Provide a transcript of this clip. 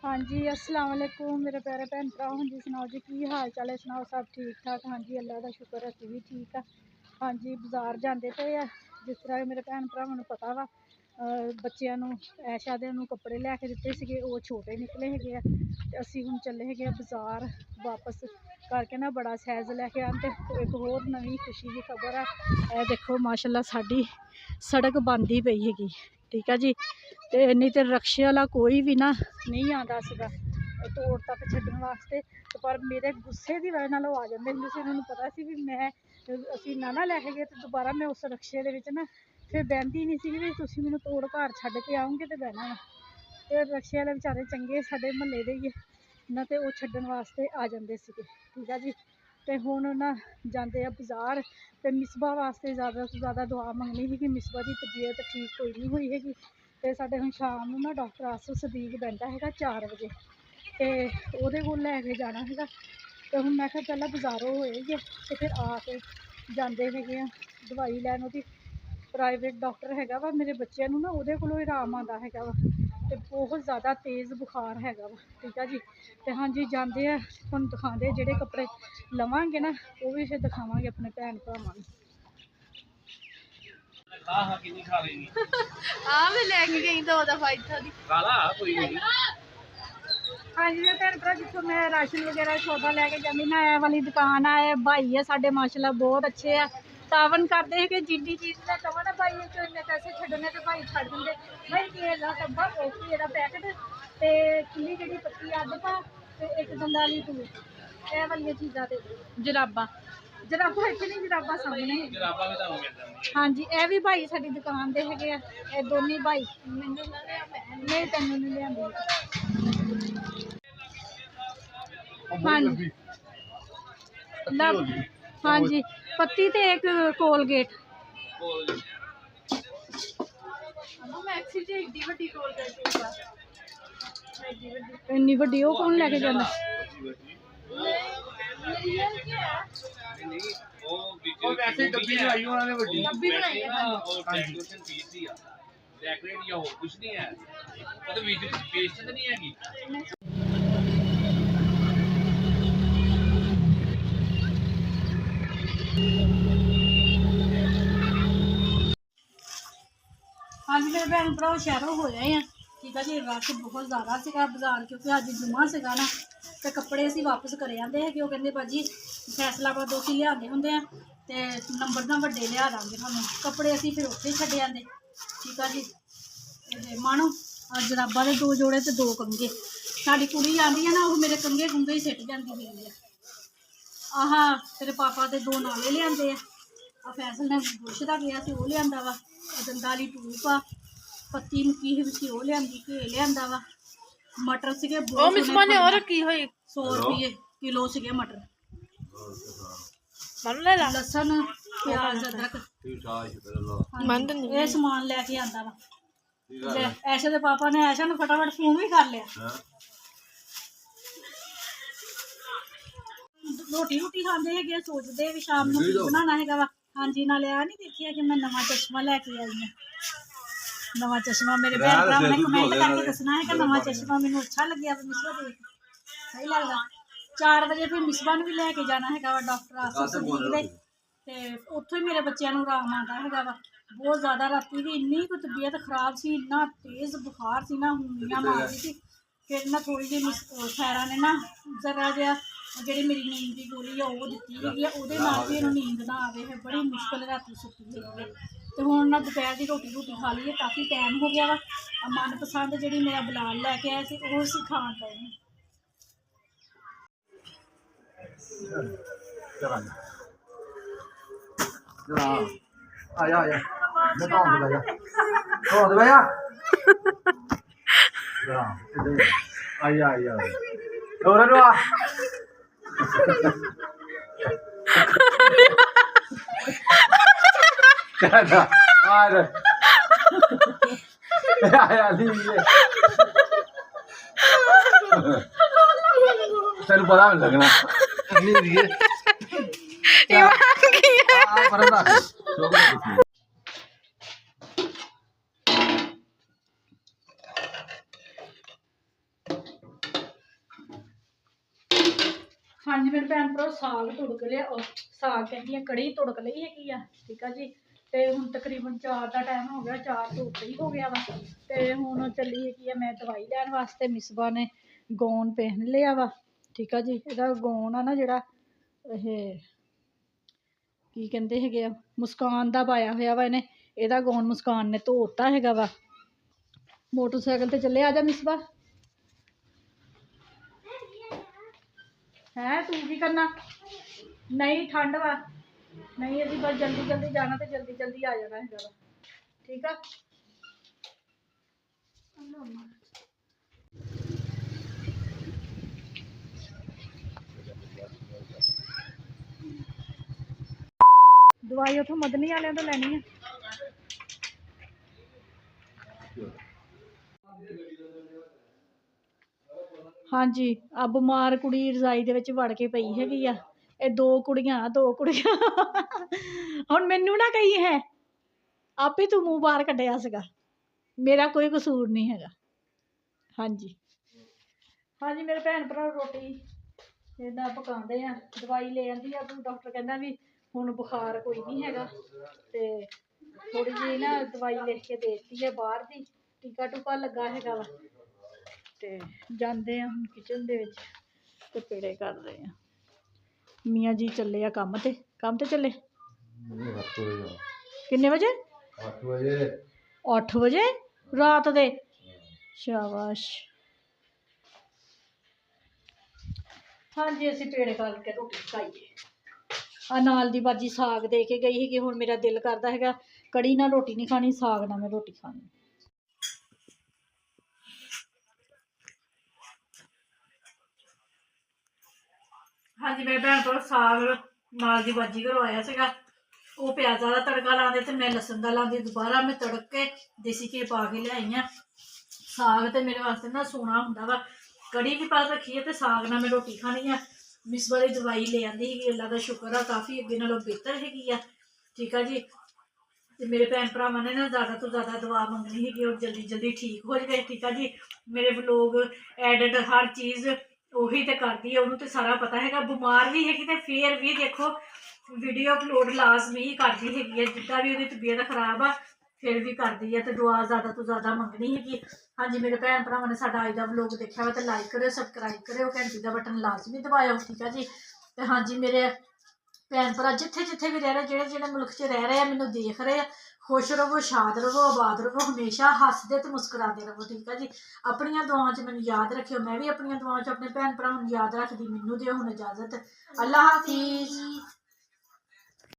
हाँ जी, अस्सलाम वालेकुम मेरे प्यारे भैन भरा। हाँ जी सुनाओ जी, की हाल चाल है? सुनाओ सब ठीक ठाक? हाँ जी अल्लाह का शुक्र है, असीं भी ठीक है। हाँ जी बाज़ार जाते पे आ, जिस तरह मेरे भैन भरावां नूं पता वा बच्चों नूं ऐशा दे नूं कपड़े लैके दिते सीगे, वो छोटे निकले हैगे आ ते असीं हुण चले हैगे आ बाज़ार वापस करके ना बड़ा सैज़ लैके आंदे। एक होर नवीं खुशी की खबर है, ए देखो माशाअल्लाह साडी सड़क बंद ही पई हैगी, ठीक है जी। तो नहीं तो रक्शे वाला कोई भी ना नहीं आता सीगा तोड़ तक छड्डण वास्ते, तो पर मेरे गुस्से की वजह नाल आ जांदे हुंदे सी। उन्होंने पता सी भी मैं असीं ना लैके गए तो दोबारा मैं उस रक्शे दे विच ना फिर बहती नहीं सी भी तुसीं मैनूं तोड़ घर छड्ड के आओगे तो बहना वा। तो रक्शे वाले बेचारे चंगे साडे म्हल्ले दे ही ना, तो वो छड्डण वास्ते आ जांदे सीगे, ठीक है जी। तो हुण ना जांदे आ बाज़ार, तो मिसबा वास्ते ज़्यादा तो ज़्यादा दुआ मंगनी ही कि मिसबा की तबीयत ठीक कोई नहीं हुई हैगी। तो साडे हुण शाम नूं ना डॉक्टर आसू सदीक बैठा हैगा 4 बजे, तो ਉਹਦੇ ਕੋਲ लैके जाना हैगा। तो हुण मैं पहला बाज़ारों होए गए तो फिर आके जाते हैगे आ दवाई लैन। ਉਹਦੀ प्राइवेट डॉक्टर हैगा वा, मेरे बच्चों नूं ना ਉਹਦੇ ਕੋਲੋਂ आराम आंदा हैगा वा, तो बहुत ज़्यादा तेज़ बुखार हैगा वा, ठीक है जी। तो हाँ जी जाते हैं तुहानूं दिखाते जेह्ड़े कपड़े लवांगे ना वो भी फिर दिखावांगे अपने भैन भरावां नूं। मैं लेके गई 2 दफा इत्थों दी हाँ जी मेरे भैन भरा, जितों मैं राशन वगैरह सौदा लैके जाती ना, ए वाली दुकान है, भाई है साढ़े माशाल्लाह बहुत अच्छे है, तावन करते हैं कि जिंडी चीज़ मैं कहो ना भाई इन्ने पैसे छड्डने तो भाई छड्ड दिंदे। भाई तेल दा डब्बा कॉफी दा पैकेट ते खुली जेह्ड़ी पत्ती अद्ध पा ते एक दंदाली टूट, ए वालियां चीज़ां दे जराबा जराबां इत्थे नहीं, जराबां सामने है। हाँ जी ए भी भाई साडी दुकान दे हैगे आ, ए दोनों भाई नहीं तैनूं नहीं लिआंदी। हाँ जी हाँ जी पत्ती ते एक कोलगेट। मैक्सी च एड्डी वड्डी कोलगेट इन्नी वड्डी ओह् कौन लैके जांदा? डब्बी बनाई है हाँ जी मेरे भैन भरा शहरों हो रहे हैं, ठीक है जी। रश बहुत ज़्यादा सीगा बाजार, क्योंकि अज जुम्मा सीगा ना, तो कपड़े असीं वापस करे आंदे है कि वो कहंदे भाजी फैसलाबाद असीं लिआंदे हुंदे आ ते नंबर ना वड्डे लिआ दांगे तुहानूं, कपड़े असीं फिर उत्थे छड्ड आंदे, ठीक है जी। ते मानो जराबां दे 2 जोड़े ते 2 कंघे, साडी कुड़ी आंदी है ना वो मेरे कंघे कुंघे ही सिट जांदी है। आह तेरे पापा दे 2 नाले लिआंदे आ फैसल ने बुरश दा गया सी वो लिआंदा वा, दंदाली टूप आ, पत्ती मुक्की ही सी वो लिआंदी, घे लिआंदा वा, मटर सीगे ओ मिसमा ने और रखी हुई 100 रुपये किलो सीगे मटर, मन ले ला लसन प्याज अदरक मन नहीं ये समान लैके आंदा वा। ऐशा दे पापा ने ऐशा ने फटाफट फोन भी कर लिया, रोटी रोटी खाते है सोचते भी शाम को बनाना है वा। हाँ जी नाले आ नहीं देखिए कि मैं नवा चश्मा लैके आई हूँ, नवा चश्मा मेरे भैन भरा ने कमेंट करके दसना है कि नवा चश्मा मैनू अच्छा लगे मिसबा देख सही लगता। 4 बजे फिर मिसबा भी लैके जाना है वा डॉक्टर आसू सदीक दे, ते उत्थों ही मेरे बच्चों को आराम आता है वा। बहुत ज़्यादा राती भी इन्नी कोई तबीयत खराब सी, इन्ना तेज़ बुखार सी ना, हुमियां मार रही थी। फिर ना थोड़ी जी खैरा ने ना जरा जहा जी मेरी नींद की गोली है वो दी है, वो भी इन्हू नींद ना आए है, बड़ी मुश्किल रात सुती है। तो हुण ना दोपहर की रोटी रोटी खा ली है, काफ़ी टाइम हो गया वा। मनपसंद जी मेरा बिलाल लैके आए थे वो असीं खाण पए हैं। आया मैं तो आंदा लगा तो दे भैया आया आया और रो आ आया नहीं ये चल पता नहीं लगना नहीं ये परम रख ਭਰਾ ਸਾਗ ਤੁੜਕ ਲਿਆ, ਉਹ ਸਾਗ ਕਹਿੰਦੀ ਕੜੀ ਤੁੜਕ ਲਈ ਹੈਗੀ ਆ, ਠੀਕ ਆ ਜੀ। ਤੇ ਹੁਣ ਤਕਰੀਬਨ 4 ਦਾ ਟਾਈਮ ਹੋ ਗਿਆ, 4 ਤੋਂ ਉੱਤੇ ਹੀ ਹੋ ਗਿਆ ਵਾ। ਤੇ ਹੁਣ ਚੱਲੀ ਹੈਗੀ ਆ ਮੈਂ ਦਵਾਈ ਲੈਣ ਵਾਸਤੇ। ਮਿਸਬਾ ਨੇ ਗੌਨ ਪਹਿਨ ਲਿਆ ਵਾ, ਠੀਕ ਆ ਜੀ। ਇਹਦਾ ਗੌਨ ਆ ਨਾ ਜਿਹੜਾ ਇਹ ਕੀ ਕਹਿੰਦੇ ਹੈਗੇ ਆ, ਮੁਸਕਾਨ ਦਾ ਪਾਇਆ ਹੋਇਆ ਵਾ ਇਹਨੇ। ਇਹਦਾ ਗੌਨ ਮੁਸਕਾਨ ਨੇ ਧੋਤਾ ਹੈਗਾ ਵਾ। ਮੋਟਰਸਾਈਕਲ ਤੇ ਚੱਲੇ, ਆ ਜਾ ਮਿਸਬਾ। ਹੈ ਤੂੰ ਕੀ ਕਰਨਾ? ਨਹੀਂ ਠੰਡ ਵਾ, ਨਹੀਂ ਅਸੀਂ ਬਸ ਜल्दी जल्दी जाना तो जल्दी जल्दी आ जाना है वा, ठीक है। दवाई उतो मदनी वाले तो लैनी है। हाँ जी, आ बीमार कुड़ी रजाई दे विच वड़ के पई हैगी आ। ਇਹ ਦੋ ਕੁੜੀਆਂ ਹੁਣ ਮੈਨੂੰ ਨਾ ਕਹੀ ਹੈ, ਆਪੇ ਤੂੰ ਮੂੰਹ ਬਾਹਰ ਕੱਢਿਆ ਸੀਗਾ, ਮੇਰਾ ਕੋਈ ਕਸੂਰ ਨਹੀਂ ਹੈਗਾ। ਹਾਂਜੀ ਹਾਂਜੀ ਮੇਰੇ ਭੈਣ ਭਰਾ ਰੋਟੀ ਇਹਦਾ ਪਕਾਉਂਦੇ ਆ, ਦਵਾਈ ਲੈ ਆਂਦੀ ਆ। ਡਾਕਟਰ ਕਹਿੰਦਾ ਵੀ ਹੁਣ ਬੁਖਾਰ ਕੋਈ ਨਹੀਂ ਹੈਗਾ, ਤੇ ਥੋੜੀ ਜਿਹੀ ਨਾ ਦਵਾਈ ਲਿਖ ਕੇ ਦੇ ਦਿੱਤੀ ਹੈ ਬਾਹਰ ਦੀ, ਟੀਕਾ ਟੂਕਾ ਲੱਗਾ ਹੈਗਾ ਵਾ। ਤੇ ਜਾਂਦੇ ਆ ਹੁਣ ਕਿਚਨ ਦੇ ਵਿੱਚ ਤੇ ਪੇੜੇ ਕਰਦੇ ਆ। ਮੀਆਂ ਜੀ ਚੱਲੇ ਆ ਕੰਮ ਤੇ ਚੱਲੇ। ਕਿੰਨੇ ਵਜੇ? 8 ਵਜੇ। 8 ਵਜੇ ਰਾਤ ਦੇ? ਸ਼ਾਬਾਸ਼। ਹਾਂਜੀ ਅਸੀਂ ਪੇੜੇ ਕਰਕੇ ਰੋਟੀ ਖਾਈਏ। ਆ ਨਾਲ ਦੀ ਬਾਜੀ ਸਾਗ ਦੇ ਕੇ ਗਈ ਸੀਗੀ। ਹੁਣ ਮੇਰਾ ਦਿਲ ਕਰਦਾ ਹੈਗਾ ਕੜੀ ਨਾਲ ਰੋਟੀ ਨਹੀਂ ਖਾਣੀ, ਸਾਗ ਨਾਲ ਮੈਂ ਰੋਟੀ ਖਾਣੀ। ਹਾਂਜੀ ਮੇਰੇ ਭੈਣ ਕੋਲ ਸਾਗ ਨਾਲ ਦੀ ਬਾਜੀ ਕਰਵਾਇਆ ਸੀਗਾ। ਉਹ ਪਿਆਜ਼ਾਂ ਦਾ ਤੜਕਾ ਲਾਉਂਦੇ ਤੇ ਮੈਂ ਲਸਣ ਦਾ ਲਾਉਂਦੀ। ਦੁਬਾਰਾ ਮੈਂ ਤੜਕ ਕੇ ਦੇਸੀ ਘੀ ਪਾ ਕੇ ਲਿਆਈ ਆ। ਸਾਗ ਤੇ ਮੇਰੇ ਵਾਸਤੇ ਨਾ ਸੋਹਣਾ ਹੁੰਦਾ ਵਾ। ਕੜੀ ਵੀ ਪਾ ਰੱਖੀ ਹੈ ਤੇ ਸਾਗ ਨਾਲ ਮੈਂ ਰੋਟੀ ਖਾਣੀ ਆ। ਮਿਸ ਵਾਲੀ ਦਵਾਈ ਲੈ ਆਂਦੀ ਸੀਗੀ, ਅੱਲਾ ਦਾ ਸ਼ੁਕਰ ਆ ਕਾਫੀ ਅੱਗੇ ਨਾਲੋਂ ਬਿਹਤਰ ਹੈਗੀ ਆ, ਠੀਕ ਆ ਜੀ। ਤੇ ਮੇਰੇ ਭੈਣ ਭਰਾਵਾਂ ਨੇ ਨਾ ਜ਼ਿਆਦਾ ਤੋਂ ਜ਼ਿਆਦਾ ਦਵਾ ਮੰਗਣੀ ਸੀਗੀ, ਉਹ ਜਲਦੀ ਜਲਦੀ ਠੀਕ ਹੋ ਜਾਵੇ, ਠੀਕ ਆ ਜੀ। ਮੇਰੇ ਵਲੋਗ ਐਡਿਟ ਹਰ ਚੀਜ਼ ਉਹੀ ਤੇ ਕਰਦੀ ਹੈ, ਉਹਨੂੰ ਤੇ ਸਾਰਾ ਪਤਾ ਹੈਗਾ। ਬਿਮਾਰ ਵੀ ਹੈਗੀ ਤੇ ਫੇਰ ਵੀ ਦੇਖੋ ਵੀਡੀਓ ਅਪਲੋਡ ਲਾਜ਼ਮੀ ਹੀ ਕਰਦੀ ਹੈਗੀ ਹੈ। ਜਿੱਦਾਂ ਵੀ ਉਹਦੀ ਤਬੀਅਤ ਖਰਾਬ ਆ ਫਿਰ ਵੀ ਕਰਦੀ ਹੈ, ਤੇ ਦੁਆ ਜ਼ਿਆਦਾ ਤੋਂ ਜ਼ਿਆਦਾ ਮੰਗਣੀ ਹੈਗੀ। ਹਾਂਜੀ ਮੇਰੇ ਭੈਣ ਭਰਾਵਾਂ ਨੇ ਸਾਡਾ ਅੱਜ ਦਾ ਵਲੋਗ ਦੇਖਿਆ ਵਾ ਤੇ ਲਾਈਕ ਕਰਿਓ, ਸਬਸਕ੍ਰਾਈਬ ਕਰਿਓ, ਘੰਟੀ ਦਾ ਬਟਨ ਲਾਜ਼ਮੀ ਦਬਾਇਓ, ਠੀਕ ਆ ਜੀ। ਤੇ ਹਾਂਜੀ ਮੇਰੇ ਭੈਣ ਭਰਾ ਜਿੱਥੇ ਜਿੱਥੇ ਵੀ ਰਹਿ ਰਹੇ, ਜਿਹੜੇ ਜਿਹੜੇ ਮੁਲਕ 'ਚ ਰਹਿ ਰਹੇ ਆ, ਮੈਨੂੰ ਦੇਖ ਰਹੇ ਆ, खुश रवो, शाद रवो, आबाद रवो, हमेशा हसदे ते मुस्कुराते रवो, ठीक है जी। अपनियां दुआवां च मैनूं याद रखियो, मैं भी अपनियां दुआवां च अपने भैन भरावां नूं याद रखदी। मैनूं दिओ हुण इजाजत, अल्लाह हाफिज़।